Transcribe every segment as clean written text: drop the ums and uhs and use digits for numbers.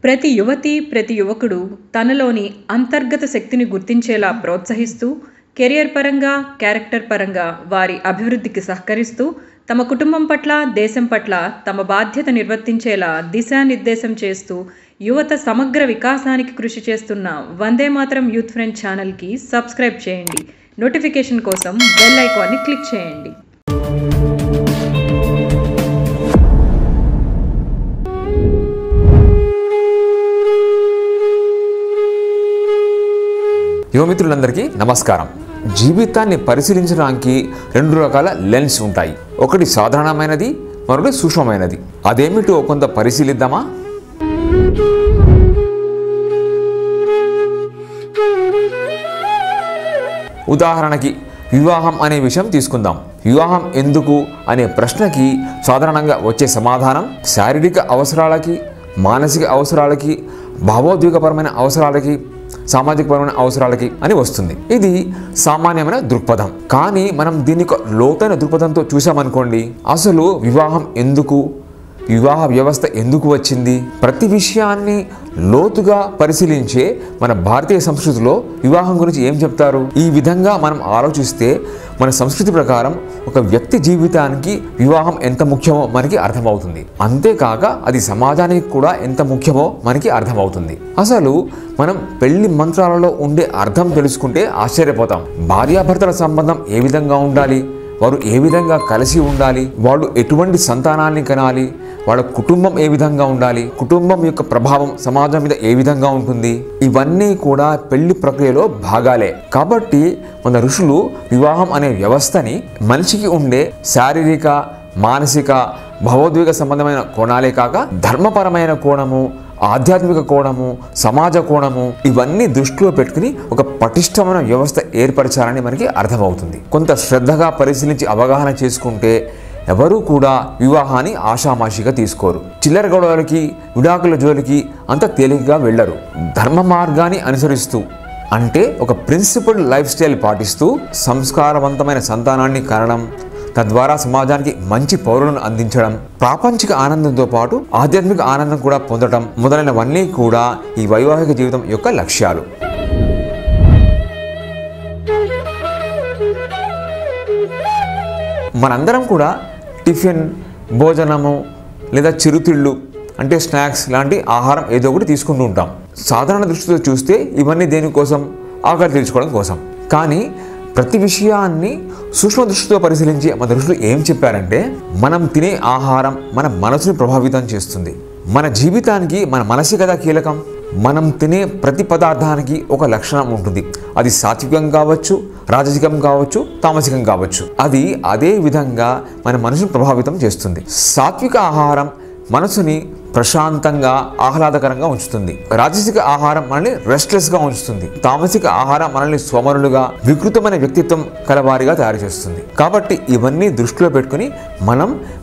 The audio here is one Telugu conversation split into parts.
ప్రతి యువతి, ప్రతి యువకుడు తనలోని అంతర్గత శక్తిని గుర్తించేలా ప్రోత్సహిస్తూ, కెరియర్ పరంగా, క్యారెక్టర్ పరంగా వారి అభివృద్ధికి సహకరిస్తూ, తమ కుటుంబం పట్ల, దేశం పట్ల తమ బాధ్యత నిర్వర్తించేలా దిశానిర్దేశం చేస్తూ, యువత సమగ్ర వికాసానికి కృషి చేస్తున్న వందే మాతరం యూత్ ఫ్రెండ్ ఛానల్కి సబ్స్క్రైబ్ చేయండి. నోటిఫికేషన్ కోసం బెల్ ఐకాన్ని క్లిక్ చేయండి. యువమిత్రులందరికీ నమస్కారం. జీవితాన్ని పరిశీలించడానికి రెండు రకాల లెన్స్ ఉంటాయి. ఒకటి సాధారణమైనది, మరొకటి సూక్ష్మమైనది. అదేమిటో కొంత పరిశీలిద్దామా? ఉదాహరణకి వివాహం అనే విషయం తీసుకుందాం. వివాహం ఎందుకు అనే ప్రశ్నకి సాధారణంగా వచ్చే సమాధానం శారీరక అవసరాలకి, మానసిక అవసరాలకి, భావోద్వేగపరమైన అవసరాలకి, సామాజికపరమైన అవసరాలకి అని వస్తుంది. ఇది సామాన్యమైన దృక్పథం. కానీ మనం దీన్ని లోతైన దృక్పథంతో చూసామనుకోండి, అసలు వివాహం ఎందుకు, వివాహ వ్యవస్థ ఎందుకు వచ్చింది, ప్రతి విషయాన్ని లోతుగా పరిశీలించే మన భారతీయ సంస్కృతిలో వివాహం గురించి ఏం చెప్తారు? ఈ విధంగా మనం ఆలోచిస్తే మన సంస్కృతి ప్రకారం ఒక వ్యక్తి జీవితానికి వివాహం ఎంత ముఖ్యమో మనకి అర్థమవుతుంది. అంతేకాక అది సమాజానికి కూడా ఎంత ముఖ్యమో మనకి అర్థమవుతుంది. అసలు మనం పెళ్లి మంత్రాలలో ఉండే అర్థం తెలుసుకుంటే ఆశ్చర్యపోతాం. భార్యాభర్తల సంబంధం ఏ విధంగా ఉండాలి, వారు ఏ విధంగా కలిసి ఉండాలి, వాళ్ళు ఎటువంటి సంతానాన్ని కనాలి, వాళ్ళ కుటుంబం ఏ విధంగా ఉండాలి, కుటుంబం యొక్క ప్రభావం సమాజం మీద ఏ విధంగా ఉంటుంది, ఇవన్నీ కూడా పెళ్లి ప్రక్రియలో భాగాలే. కాబట్టి మన ఋషులు వివాహం అనే వ్యవస్థని మనిషికి ఉండే శారీరక, మానసిక, భావోద్వేగ సంబంధమైన కోణాలే కాక ధర్మపరమైన కోణము, ఆధ్యాత్మిక కోణము, సమాజ కోణము ఇవన్నీ దృష్టిలో పెట్టుకుని ఒక పటిష్టమైన వ్యవస్థ ఏర్పరచాలని మనకి అర్థమవుతుంది. కొంత శ్రద్ధగా పరిశీలించి అవగాహన చేసుకుంటే ఎవరూ కూడా వివాహాన్ని ఆషామాషిగా తీసుకోరు. చిల్లర గొడవలకి, విడాకుల జోలికి అంత తేలికగా వెళ్ళరు. ధర్మ మార్గాన్ని అనుసరిస్తూ, అంటే ఒక ప్రిన్సిపల్డ్ లైఫ్ స్టైల్ పాటిస్తూ సంస్కారవంతమైన సంతానాన్ని కనడం, తద్వారా సమాజానికి మంచి పౌరులను అందించడం, ప్రాపంచిక ఆనందంతో పాటు ఆధ్యాత్మిక ఆనందం కూడా పొందడం మొదలైనవన్నీ కూడా ఈ వైవాహిక జీవితం యొక్క లక్ష్యాలు. మనందరం కూడా టిఫిన్, భోజనము లేదా చిరుతిళ్ళు అంటే స్నాక్స్ లాంటి ఆహారం ఏదో ఒకటి తీసుకుంటూ ఉంటాం. సాధారణ దృష్టితో చూస్తే ఇవన్నీ దేనికోసం? ఆకలి తీర్చుకోవడం కోసం. కానీ ప్రతి విషయాన్ని సూక్ష్మ దృష్టితో పరిశీలించి మన దృష్టిలో ఏం చెప్పారంటే, మనం తినే ఆహారం మన మనసుని ప్రభావితం చేస్తుంది. మన జీవితానికి మన మనసు కదా కీలకం. మనం తినే ప్రతి పదార్థానికి ఒక లక్షణం ఉంటుంది. అది సాత్వికం కావచ్చు, రాజసికం కావచ్చు, తామసికం కావచ్చు. అది అదే విధంగా మన మనసును ప్రభావితం చేస్తుంది. సాత్విక ఆహారం మనసుని ప్రశాంతంగా, ఆహ్లాదకరంగా ఉంచుతుంది. రాజసిక ఆహారం మనల్ని రెస్ట్లెస్గా ఉంచుతుంది. తామసిక ఆహారం మనల్ని సోమరులుగా, వికృతమైన వ్యక్తిత్వం కలవారిగా తయారు చేస్తుంది. కాబట్టి ఇవన్నీ దృష్టిలో పెట్టుకుని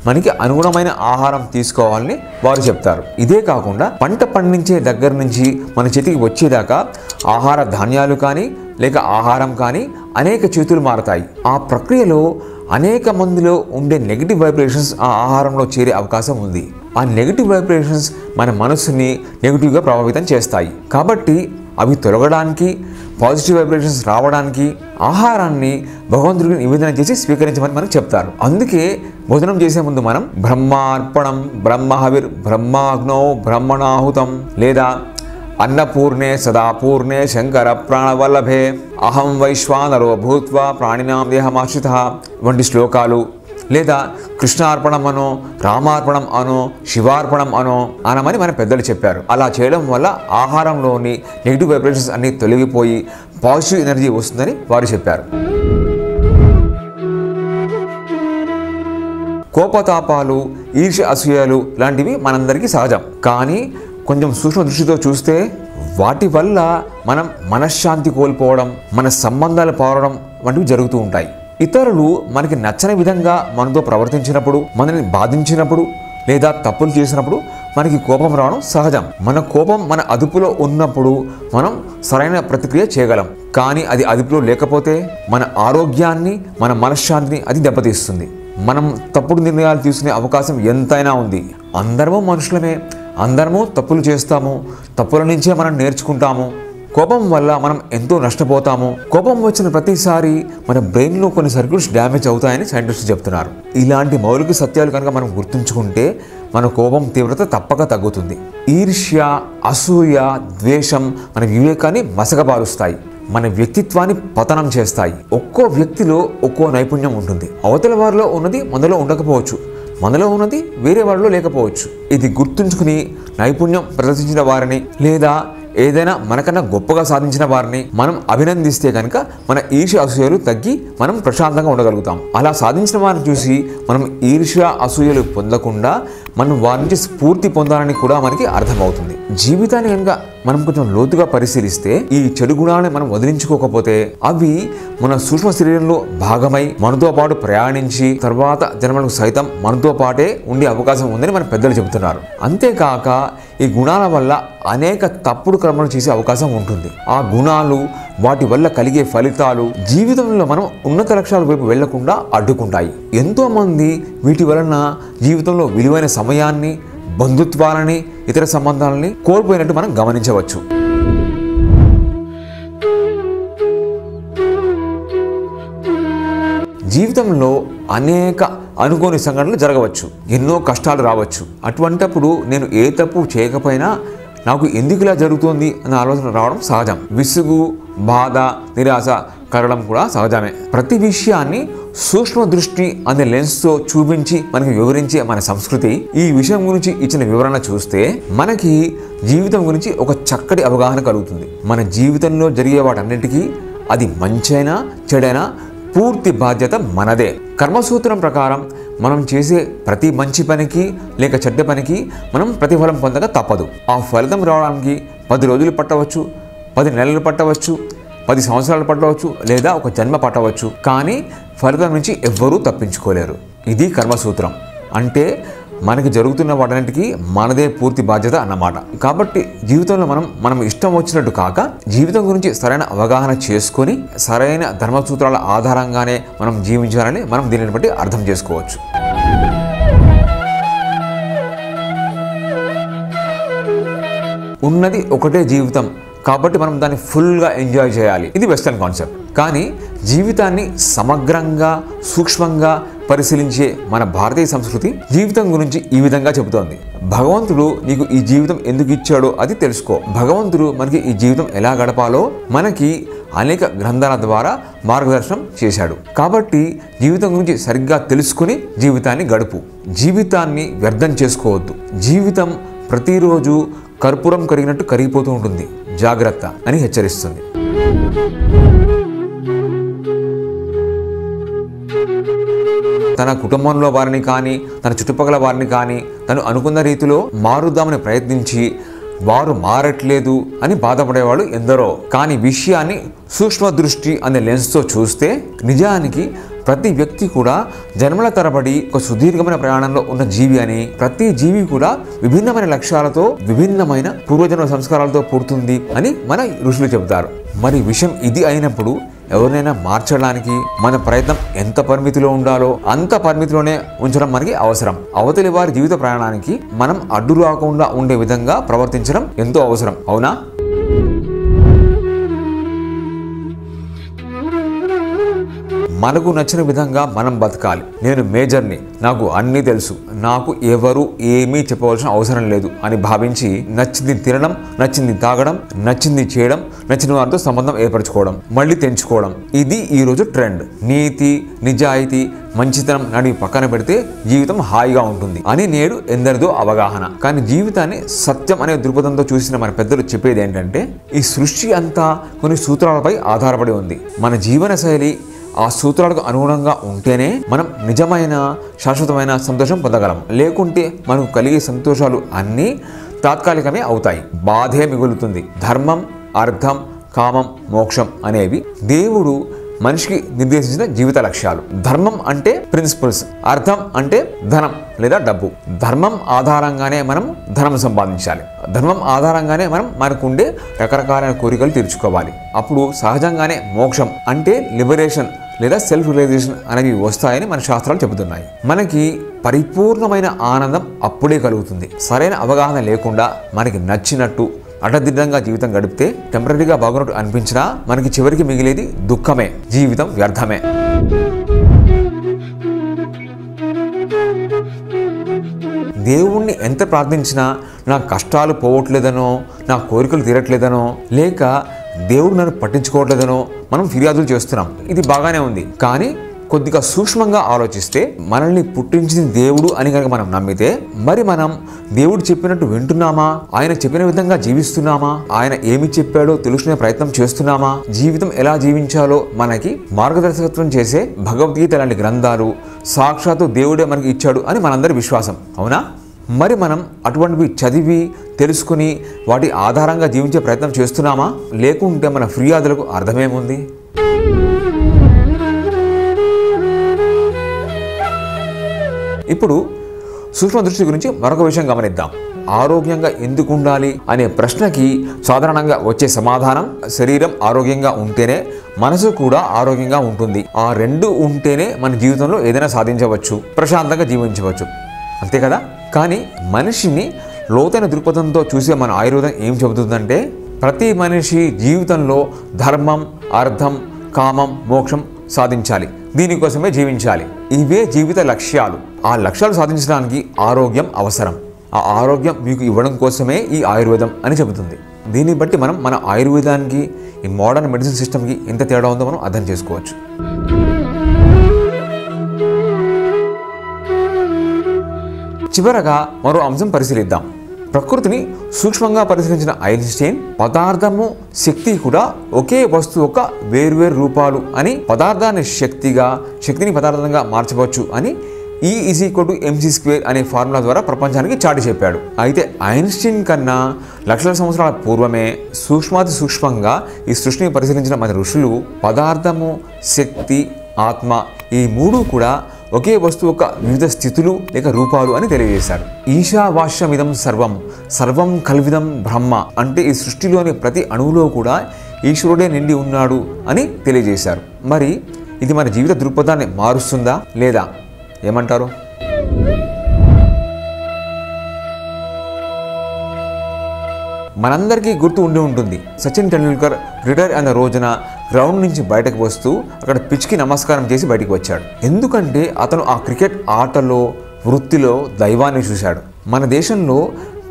మనకి అనుగుణమైన ఆహారం తీసుకోవాలని వారు చెప్తారు. ఇదే కాకుండా పంట పండించే దగ్గర నుంచి మన చేతికి వచ్చేదాకా ఆహార ధాన్యాలు కానీ లేక ఆహారం కానీ అనేక చేతులు మారతాయి. ఆ ప్రక్రియలో అనేక మందిలో ఉండే నెగిటివ్ వైబ్రేషన్స్ ఆ ఆహారంలో చేరే అవకాశం ఉంది. ఆ నెగిటివ్ వైబ్రేషన్స్ మన మనసుని నెగిటివ్గా ప్రభావితం చేస్తాయి. కాబట్టి అవి తొలగడానికి, పాజిటివ్ వైబ్రేషన్స్ రావడానికి ఆహారాన్ని భగవంతుడికి నివేదన చేసి స్వీకరించమని మనకు చెప్తారు. అందుకే భోజనం చేసే ముందు మనం బ్రహ్మార్పణం, బ్రహ్మహవిర్, బ్రహ్మాగ్నో బ్రహ్మణాహుతం లేదా అన్నపూర్ణే సదాపూర్ణే శంకర ప్రాణవల్లభే అహం వైశ్వానరో భూత్వా ప్రాణినాం దేహమాశ్రితః వంటి శ్లోకాలు, లేదా కృష్ణార్పణం అనో, రామార్పణం అనో, శివార్పణం అనమని మన పెద్దలు చెప్పారు. అలా చేయడం వల్ల ఆహారంలోని నెగిటివ్ వైబ్రేషన్స్ అన్ని తొలగిపోయి పాజిటివ్ ఎనర్జీ వస్తుందని వారు చెప్పారు. కోపతాపాలు, ఈర్ష్య, అసూయలు లాంటివి మనందరికీ సహజం. కానీ కొంచెం సూక్ష్మ దృష్టితో చూస్తే వాటి వల్ల మనం మనశ్శాంతి కోల్పోవడం, మన సంబంధాలు పారడం వంటివి జరుగుతూ ఉంటాయి. ఇతరులు మనకి నచ్చని విధంగా మనతో ప్రవర్తించినప్పుడు, మనల్ని బాధించినప్పుడు లేదా తప్పులు చేసినప్పుడు మనకి కోపం రావడం సహజం. మన కోపం మన అదుపులో ఉన్నప్పుడు మనం సరైన ప్రతిక్రియ చేయగలం. కానీ అది అదుపులో లేకపోతే మన ఆరోగ్యాన్ని, మన మనశ్శాంతిని అది దెబ్బతీస్తుంది. మనం తప్పుడు నిర్ణయాలు తీసుకునే అవకాశం ఎంతైనా ఉంది. అందరము మనుషులమే, అందరము తప్పులు చేస్తాము, తప్పుల నుంచే మనం నేర్చుకుంటాము. కోపం వల్ల మనం ఎంతో నష్టపోతాము. కోపం వచ్చిన ప్రతిసారి మన బ్రెయిన్లో కొన్ని సర్క్యూట్స్ డ్యామేజ్ అవుతాయని సైంటిస్టులు చెప్తున్నారు. ఇలాంటి మౌలిక సత్యాలు కనుక మనం గుర్తుంచుకుంటే మన కోపం తీవ్రత తప్పక తగ్గుతుంది. ఈర్ష్య, అసూయ, ద్వేషం మన వివేకాన్ని మసకబారుస్తాయి, మన వ్యక్తిత్వాన్ని పతనం చేస్తాయి. ఒక్కో వ్యక్తిలో ఒక్కో నైపుణ్యం ఉంటుంది. అవతల వారిలో ఉన్నది మనలో ఉండకపోవచ్చు, మనలో ఉన్నది వేరే వాళ్ళలో లేకపోవచ్చు. ఇది గుర్తుంచుకుని నైపుణ్యం ప్రదర్శించిన వారిని లేదా ఏదైనా మనకన్నా గొప్పగా సాధించిన వారిని మనం అభినందిస్తే కనుక మన ఈర్ష్య అసూయలు తగ్గి మనం ప్రశాంతంగా ఉండగలుగుతాం. అలా సాధించిన వారిని చూసి మనం ఈర్ష్య అసూయలు పొందకుండా మనం వారి నుంచి స్ఫూర్తి పొందాలని కూడా మనకి అర్థమవుతుంది. జీవితాన్ని కనుక మనం కొంచెం లోతుగా పరిశీలిస్తే ఈ చెడు గుణాలను మనం వదిలించుకోకపోతే అవి మన సూక్ష్మ శరీరంలో భాగమై మనతో పాటు ప్రయాణించి తర్వాత జన్మలకు సైతం మనతో పాటే ఉండే అవకాశం ఉందని మన పెద్దలు చెబుతున్నారు. అంతేకాక ఈ గుణాల వల్ల అనేక తప్పుడు కర్మలు చేసే అవకాశం ఉంటుంది. ఆ గుణాలు వాటి వల్ల కలిగే ఫలితాలు జీవితంలో మనం ఉన్నత లక్ష్యాల వైపు వెళ్లకుండా అడ్డుకుంటాయి. ఎంతో మంది వీటి వలన జీవితంలో విలువైన సమయాన్ని, బంధుత్వాలని, ఇతర సంబంధాలని కోల్పోయినట్టు మనం గమనించవచ్చు. జీవితంలో అనేక అనుకోని సంఘటనలు జరగవచ్చు, ఎన్నో కష్టాలు రావచ్చు. అటువంటప్పుడు నేను ఏ తప్పు చేయకపోయినా నాకు ఎందుకు ఇలా జరుగుతుంది అన్న ఆలోచన రావడం సహజం. విసుగు, బాధ, నిరాశ కలగడం కూడా సహజమే. ప్రతి విషయాన్ని సూక్ష్మ దృష్టి అనే లెన్స్తో చూపించి మనకి వివరించే మన సంస్కృతి ఈ విషయం గురించి ఇచ్చిన వివరణ చూస్తే మనకి జీవితం గురించి ఒక చక్కటి అవగాహన కలుగుతుంది. మన జీవితంలో జరిగే వాటన్నిటికీ అది మంచైనా చెడైనా పూర్తి బాధ్యత మనదే. కర్మసూత్రం ప్రకారం మనం చేసే ప్రతి మంచి పనికి లేక చెడ్డ పనికి మనం ప్రతిఫలం పొందక తప్పదు. ఆ ఫలితం రావడానికి 10 రోజులు పట్టవచ్చు, 10 నెలలు పట్టవచ్చు, 10 సంవత్సరాలు పట్టవచ్చు, లేదా ఒక జన్మ పట్టవచ్చు. కానీ ఫలితం నుంచి ఎవ్వరూ తప్పించుకోలేరు. ఇది కర్మసూత్రం. అంటే మనకి జరుగుతున్న వాటన్నిటికీ మనదే పూర్తి బాధ్యత అన్నమాట. కాబట్టి జీవితంలో మనం ఇష్టం వచ్చినట్టు కాక జీవితం గురించి సరైన అవగాహన చేసుకొని సరైన ధర్మసూత్రాల ఆధారంగానే మనం జీవించాలని మనం దీనిని బట్టి అర్థం చేసుకోవచ్చు. ఉన్నది ఒకటే జీవితం కాబట్టి మనం దాన్ని ఫుల్గా ఎంజాయ్ చేయాలి. ఇది వెస్టర్న్ కాన్సెప్ట్. కానీ జీవితాన్ని సమగ్రంగా, సూక్ష్మంగా పరిశీలించే మన భారతీయ సంస్కృతి జీవితం గురించి ఈ విధంగా చెబుతోంది. భగవంతుడు నీకు ఈ జీవితం ఎందుకు ఇచ్చాడో అది తెలుసుకో. భగవంతుడు మనకి ఈ జీవితం ఎలా గడపాలో మనకి అనేక గ్రంథాల ద్వారా మార్గదర్శనం చేశాడు. కాబట్టి జీవితం గురించి సరిగ్గా తెలుసుకుని జీవితాన్ని గడుపు. జీవితాన్ని వ్యర్థం చేసుకోవద్దు. జీవితం ప్రతిరోజు కర్పూరం కరిగినట్టు కరిగిపోతూ ఉంటుంది, జాగ్రత్త అని హెచ్చరిస్తుంది. తన కుటుంబంలో వారిని కానీ తన చుట్టుపక్కల వారిని కానీ తను అనుకున్న రీతిలో మారుద్దామని ప్రయత్నించి వారు మారట్లేదు అని బాధపడేవాళ్ళు ఎందరో. కానీ విషయాన్ని సూక్ష్మ దృష్టి అనే లెన్స్తో చూస్తే నిజానికి ప్రతి వ్యక్తి కూడా జన్మల తరబడి ఒక సుదీర్ఘమైన ప్రయాణంలో ఉన్న జీవి అని, ప్రతి జీవి కూడా విభిన్నమైన లక్ష్యాలతో విభిన్నమైన పూర్వజన్మ సంస్కారాలతో పుడుతుంది అని మన ఋషులు చెబుతారు. మరి విషయం ఇది అయినప్పుడు ఎవరినైనా మార్చడానికి మన ప్రయత్నం ఎంత పరిమితిలో ఉండాలో అంత పరిమితిలోనే ఉంచడం మనకి అవసరం. అవతలి వారి జీవిత ప్రయాణానికి మనం అడ్డు రాకుండా ఉండే విధంగా ప్రవర్తించడం ఎంతో అవసరం. అవునా? మనకు నచ్చిన విధంగా మనం బతకాలి. నేను మేజర్ని, నాకు అన్నీ తెలుసు, నాకు ఎవరు ఏమీ చెప్పవలసిన అవసరం లేదు అని భావించి నచ్చింది తినడం, నచ్చింది తాగడం, నచ్చింది చేయడం, నచ్చిన వారితో సంబంధం ఏర్పరచుకోవడం, మళ్ళీ తెంచుకోవడం, ఇది ఈరోజు ట్రెండ్. నీతి, నిజాయితీ, మంచితనం నడివి పక్కన పెడితే జీవితం హాయిగా ఉంటుంది అని నేడు ఎందరిదో అవగాహన. కానీ జీవితాన్ని సత్యం అనే దృక్పథంతో చూసిన మన పెద్దలు చెప్పేది ఏంటంటే ఈ సృష్టి అంతా కొన్ని సూత్రాలపై ఆధారపడి ఉంది. మన జీవన శైలి ఆ సూత్రాలకు అనుగుణంగా ఉంటేనే మనం నిజమైన శాశ్వతమైన సంతోషం పొందగలం. లేకుంటే మనకు కలిగే సంతోషాలు అన్నీ తాత్కాలికమే అవుతాయి, బాధే మిగులుతుంది. ధర్మం, అర్థం, కామం, మోక్షం అనేవి దేవుడు మనిషికి నిర్దేశించిన జీవిత లక్ష్యాలు. ధర్మం అంటే ప్రిన్సిపల్స్, అర్థం అంటే ధనం లేదా డబ్బు. ధర్మం ఆధారంగానే మనం ధనం సంపాదించాలి. ధర్మం ఆధారంగానే మనం మనకుండే రకరకాలైన కోరికలు తీర్చుకోవాలి. అప్పుడు సహజంగానే మోక్షం అంటే లిబరేషన్ లేదా సెల్ఫ్ రియలైజేషన్ అనేవి వస్తాయని మన శాస్త్రాలు చెబుతున్నాయి. మనకి పరిపూర్ణమైన ఆనందం అప్పుడే కలుగుతుంది. సరైన అవగాహన లేకుండా మనకి నచ్చినట్టు అడ్డదిడ్డంగా జీవితం గడిపితే టెంపరీగా బాగున్నట్టు అనిపించినా మనకి చివరికి మిగిలేది దుఃఖమే, జీవితం వ్యర్థమే. దేవుణ్ణి ఎంత ప్రార్థించినా నా కష్టాలు పోవట్లేదనో, నా కోరికలు తీరట్లేదనో, లేక దేవుడు నన్ను పట్టించుకోవట్లేదనో మనం ఫిర్యాదులు చేస్తున్నాం. ఇది బాగానే ఉంది, కానీ కొద్దిగా సూక్ష్మంగా ఆలోచిస్తే మనల్ని పుట్టించిన దేవుడు అని కనుక మనం నమ్మితే మరి మనం దేవుడు చెప్పినట్టు వింటున్నామా, ఆయన చెప్పిన విధంగా జీవిస్తున్నామా, ఆయన ఏమి చెప్పాడో తెలుసుకునే ప్రయత్నం చేస్తున్నామా, జీవితం ఎలా జీవించాలో మనకి మార్గదర్శకత్వం చేసే భగవద్గీత లాంటి గ్రంథాలు సాక్షాత్తు దేవుడే మనకి ఇచ్చాడు అని మనందరి విశ్వాసం, అవునా? మరి మనం అటువంటివి చదివి తెలుసుకుని వాటి ఆధారంగా జీవించే ప్రయత్నం చేస్తున్నామా, లేకుంటే మన ఫిర్యాదులకు అర్థమేముంది? ఇప్పుడు సూక్ష్మ దృష్టి గురించి మరొక విషయం గమనిద్దాం. ఆరోగ్యంగా ఎందుకు ఉండాలి అనే ప్రశ్నకి సాధారణంగా వచ్చే సమాధానం శరీరం ఆరోగ్యంగా ఉంటేనే మనసు కూడా ఆరోగ్యంగా ఉంటుంది. ఆ రెండు ఉంటేనే మన జీవితంలో ఏదైనా సాధించవచ్చు, ప్రశాంతంగా జీవించవచ్చు, అంతే కదా? కానీ మనిషిని లోతైన దృక్పథంతో చూసే మన ఆయుర్వేదం ఏం చెబుతుందంటే ప్రతి మనిషి జీవితంలో ధర్మం, అర్థం, కామం, మోక్షం సాధించాలి, దీనికోసమే జీవించాలి. ఇవే జీవిత లక్ష్యాలు. ఆ లక్ష్యాలు సాధించడానికి ఆరోగ్యం అవసరం. ఆ ఆరోగ్యం మీకు ఇవ్వడం కోసమే ఈ ఆయుర్వేదం అని చెబుతుంది. దీన్ని బట్టి మనం మన ఆయుర్వేదానికి ఈ మోడర్న్ మెడిసిన్ సిస్టమ్కి ఎంత తేడా ఉందో మనం అర్థం చేసుకోవచ్చు. చివరగా మరో అంశం పరిశీలిద్దాం. ప్రకృతిని సూక్ష్మంగా పరిశీలించిన ఐన్స్టైన్ పదార్థము, శక్తి కూడా ఒకే వస్తువు యొక్క వేర్వేరు రూపాలు అని, పదార్థాన్ని శక్తిగా, శక్తిని పదార్థంగా మార్చవచ్చు అని E=mc² అనే ఫార్ములా ద్వారా ప్రపంచానికి చాటి చెప్పాడు. అయితే ఐన్స్టైన్ కన్నా లక్షల సంవత్సరాల పూర్వమే సూక్ష్మాతి సూక్ష్మంగా ఈ సృష్టిని పరిశీలించిన మన ఋషులు పదార్థము, శక్తి, ఆత్మ ఈ మూడు కూడా ఒకే వస్తువు యొక్క వివిధ స్థితులు లేక రూపాలు అని తెలియజేశారు. ఈశావాస్యమిదం సర్వం, సర్వం కల్విదం బ్రహ్మ అంటే ఈ సృష్టిలోని ప్రతి అణువులో కూడా ఈశ్వరుడే నిండి ఉన్నాడు అని తెలియజేశారు. మరి ఇది మన జీవిత దృక్పథాన్ని మారుస్తుందా లేదా, ఏమంటారు? మనందరికీ గుర్తు ఉండి ఉంటుంది, సచిన్ టెండూల్కర్ రిటైర్ అయిన రోజున గ్రౌండ్ నుంచి బయటకు వస్తూ అక్కడ పిచ్కి నమస్కారం చేసి బయటకు వచ్చాడు. ఎందుకంటే అతను ఆ క్రికెట్ ఆటలో, వృత్తిలో దైవాన్ని చూశాడు. మన దేశంలో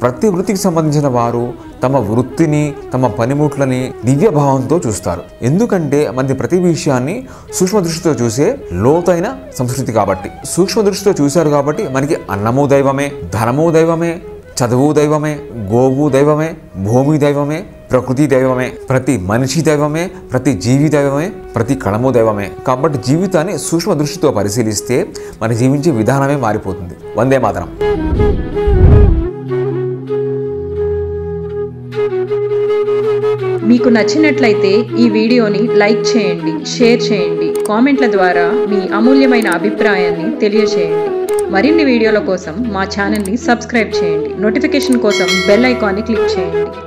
ప్రతి వృత్తికి సంబంధించిన వారు తమ వృత్తిని, తమ పనిముట్లని దివ్యభావంతో చూస్తారు. ఎందుకంటే మనది ప్రతి విషయాన్ని సూక్ష్మ దృష్టితో చూసే లోతైన సంస్కృతి కాబట్టి. సూక్ష్మ దృష్టితో చూశారు కాబట్టి మనకి అన్నము దైవమే, ధనము దైవమే, చదువు దైవమే, గోవు దైవమే, భూమి దైవమే, ప్రకృతి దైవమే, ప్రతి మనిషి దైవమే, ప్రతి జీవి దైవమే, ప్రతి కణము దైవమే. కాబట్టి జీవితాన్ని సూక్ష్మ దృష్టితో పరిశీలిస్తే మన జీవించే విధానమే మారిపోతుంది. వందే మాతరం. మీకు నచ్చినట్లయితే ఈ వీడియోని లైక్ చేయండి, షేర్ చేయండి, కామెంట్ల ద్వారా మీ అమూల్యమైన అభిప్రాయాన్ని తెలియజేయండి. మరిన్ని వీడియోల కోసం మా ఛానల్ని సబ్స్క్రైబ్ చేయండి. నోటిఫికేషన్ కోసం బెల్ ఐకాన్ని క్లిక్ చేయండి.